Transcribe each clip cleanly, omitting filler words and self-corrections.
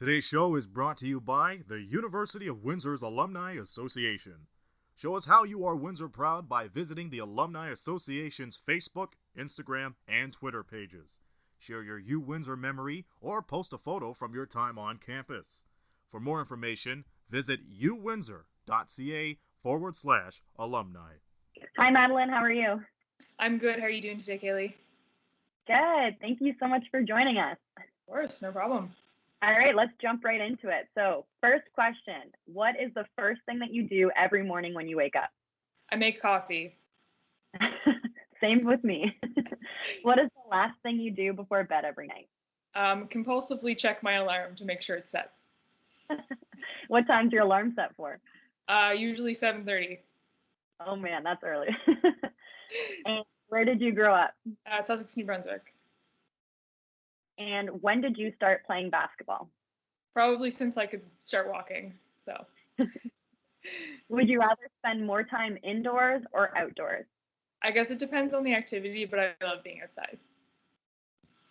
Today's show is brought to you by the University of Windsor's Alumni Association. Show us how you are Windsor proud by visiting the Alumni Association's Facebook, Instagram, and Twitter pages. Share your U-Windsor memory or post a photo from your time on campus. For more information, visit uwindsor.ca/alumni. Hi, Madeline. How are you? I'm good. How are you doing today, Kaylee? Good. Thank you so much for joining us. Of course, no problem. All right, let's jump right into it. So, first question, what is the first thing that you do every morning when you wake up? I make coffee. Same with me. What is the last thing you do before bed every night? Compulsively check my alarm to make sure it's set. What time's your alarm set for? Usually 7:30. Oh man, that's early. And where did you grow up? Sussex, New Brunswick. And when did you start playing basketball? Probably since I could start walking. So. Would you rather spend more time indoors or outdoors? I guess it depends on the activity, but I love being outside.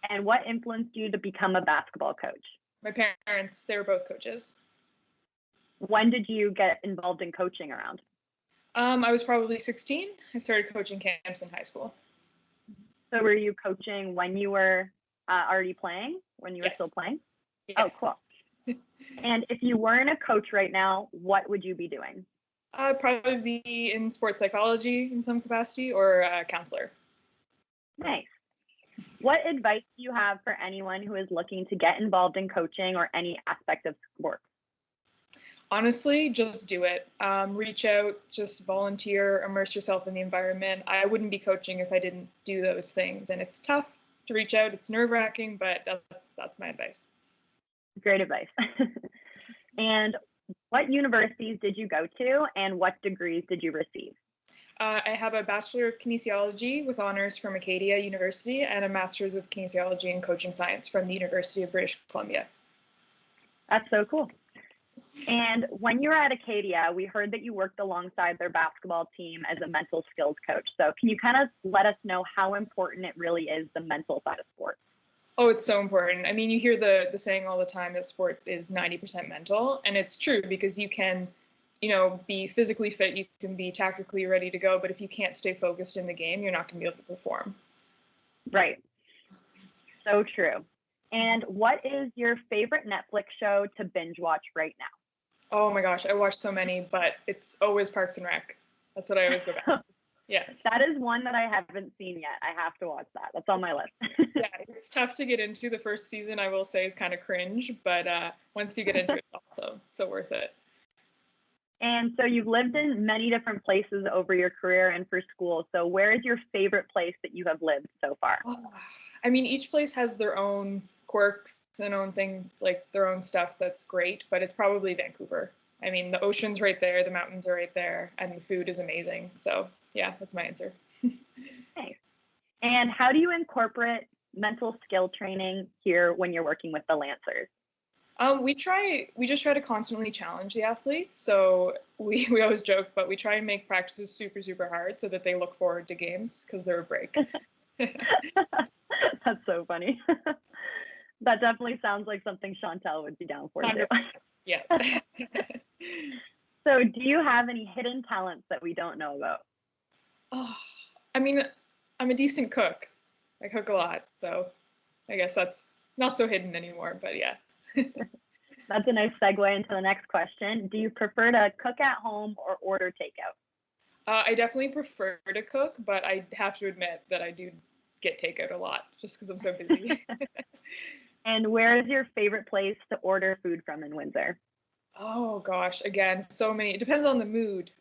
And what influenced you to become a basketball coach? My parents, they were both coaches. When did you get involved in coaching around? I was probably 16. I started coaching camps in high school. So were you coaching when you were already playing, when you were still playing? Yeah. Oh, cool. And if you weren't a coach right now, what would you be doing? I'd probably be in sports psychology in some capacity or a counselor. Nice. What advice do you have for anyone who is looking to get involved in coaching or any aspect of sports? Honestly, just do it. Reach out, just volunteer, immerse yourself in the environment. I wouldn't be coaching if I didn't do those things. And it's tough to reach out. It's nerve-wracking, but that's my advice. Great advice. And what universities did you go to and what degrees did you receive? I have a Bachelor of Kinesiology with honors from Acadia University and a Master's of Kinesiology and Coaching Science from the University of British Columbia. That's so cool. And when you were at Acadia, we heard that you worked alongside their basketball team as a mental skills coach. So can you kind of let us know how important it really is, the mental side of sports? Oh, it's so important. I mean, you hear the saying all the time that sport is 90% mental, and it's true because you can, be physically fit, you can be tactically ready to go, but if you can't stay focused in the game, you're not going to be able to perform. Right. So true. And what is your favorite Netflix show to binge watch right now? Oh my gosh, I watch so many, but it's always Parks and Rec. That's what I always go back to. Yeah. That is one that I haven't seen yet. I have to watch that. That's on my list. Yeah, it's tough to get into. The first season, I will say, is kind of cringe, but once you get into it, it's also so worth it. And so you've lived in many different places over your career and for school. So where is your favorite place that you have lived so far? Oh, I mean, each place has their own quirks and own thing, like their own stuff that's great, but it's probably Vancouver. I mean, the ocean's right there, the mountains are right there, and the food is amazing. So yeah, that's my answer. Nice. And how do you incorporate mental skill training here when you're working with the Lancers? We just try to constantly challenge the athletes. So we always joke, but we try and make practices super, super hard so that they look forward to games because they're a break. That's so funny. That definitely sounds like something Chantel would be down for. 100%. Yeah. So do you have any hidden talents that we don't know about? Oh, I mean, I'm a decent cook. I cook a lot, so I guess that's not so hidden anymore, but yeah. That's a nice segue into the next question. Do you prefer to cook at home or order takeout? I definitely prefer to cook, but I have to admit that I do get takeout a lot just because I'm so busy. And where is your favorite place to order food from in Windsor? Oh gosh, again, so many. It depends on the mood.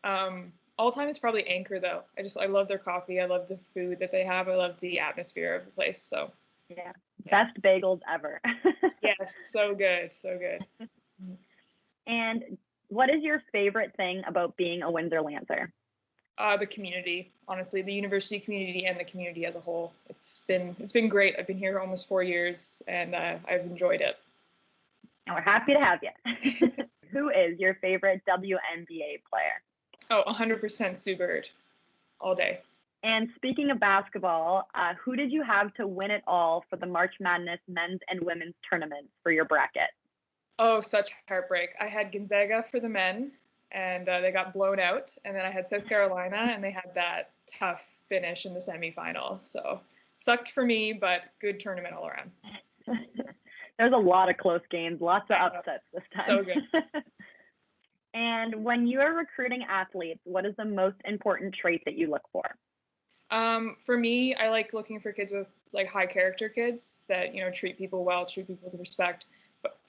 All time is probably Anchor though. I love their coffee. I love the food that they have. I love the atmosphere of the place. So yeah. Best bagels ever. Yes, so good, so good. And what is your favorite thing about being a Windsor Lancer? The community, honestly, the university community and the community as a whole. It's been great. I've been here almost 4 years and I've enjoyed it. And we're happy to have you. Who is your favorite WNBA player? Oh, 100% Sue Bird, all day. And speaking of basketball, who did you have to win it all for the March Madness men's and women's tournaments for your bracket? Oh, such heartbreak. I had Gonzaga for the men, and they got blown out. And then I had South Carolina, and they had that tough finish in the semifinal. So sucked for me, but good tournament all around. There's a lot of close games, lots of upsets this time. So good. And when you are recruiting athletes, what is the most important trait that you look for? For me, I like looking for kids with like high character kids that, treat people well, treat people with respect,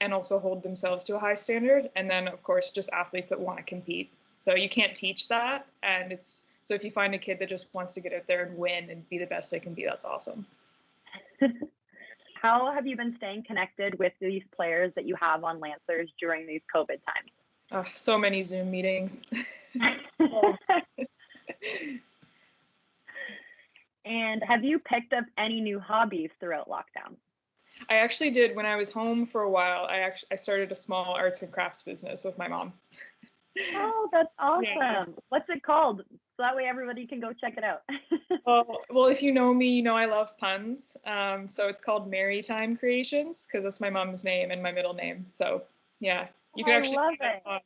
and also hold themselves to a high standard. And then, of course, just athletes that want to compete. So you can't teach that. And so if you find a kid that just wants to get out there and win and be the best they can be, that's awesome. How have you been staying connected with these players that you have on Lancers during these COVID times? So many Zoom meetings. And have you picked up any new hobbies throughout lockdown? I actually did. When I was home for a while, I started a small arts and crafts business with my mom. Oh, that's awesome. Yeah. What's it called? So that way everybody can go check it out. Well, if you know me, you know I love puns. So it's called Maritime Creations because that's my mom's name and my middle name. So yeah, you can actually find us on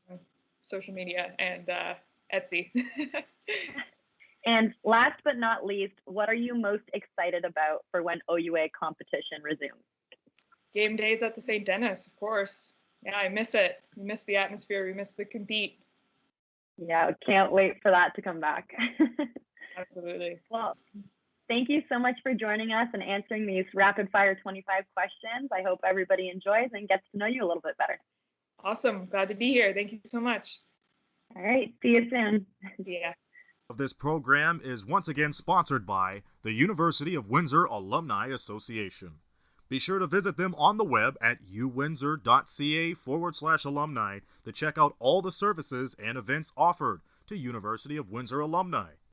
social media and Etsy. And last but not least, what are you most excited about for when OUA competition resumes? Game days at the St. Denis, of course. Yeah, I miss it. We miss the atmosphere. We miss the compete. Yeah, can't wait for that to come back. Absolutely. Well, thank you so much for joining us and answering these rapid fire 25 questions. I hope everybody enjoys and gets to know you a little bit better. Awesome. Glad to be here. Thank you so much. All right. See you soon. Yeah. This program is once again sponsored by the University of Windsor Alumni Association. Be sure to visit them on the web at uwindsor.ca/alumni to check out all the services and events offered to University of Windsor alumni.